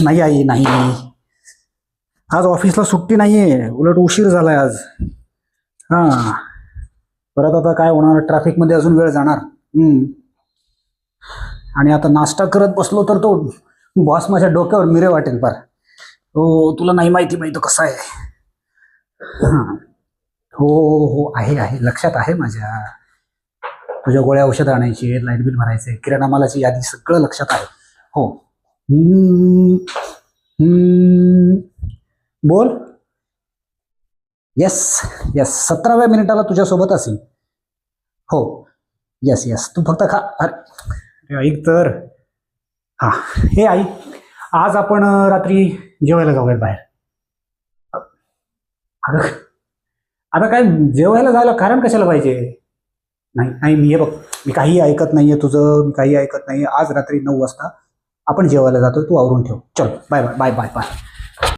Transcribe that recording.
नाही आई, नाही. आज ऑफिसला सुट्टी नाहीये, उलट उशीर झालाय आज. हा. परत आता काय होणार, ट्रॅफिक मध्ये अजून वेळ जाणार. आणि आता नाश्ता करत बसलो तर तो बॉस माझ्या डोक्यावर मिरे वाटेल पार. हो, तुला नाही माहिती, माहिती कसं आहे. हा. हो हो हो, आहे आहे, लक्षात आहे माझ्या. तुझ्या गोळ्या औषध आणायची, लाईट बिल भरायचे, किराणा मालाची यादी, सगळं लक्षात आहे. हो. हम्म, हम्म, बोल. येस. येस, 17व्या मिनिटाला तुझ्यासोबत असेल. हो. येस येस, तू फक्त खा. अरे ऐक तर. हा. हे आई, आज आपण रात्री जेवायला जाऊयात बाहेर. अगं, आता काय, जेवायला जायला कारण कशाला पाहिजे? नाही नाही, मी हे बघ, मी काही ऐकत नाहीये तुझं, मी काही ऐकत नाहीये. आज रात्री 9 वाजता आपण जेवायला जातोय, तू आवरून ठेव. चल, bye bye bye bye bye.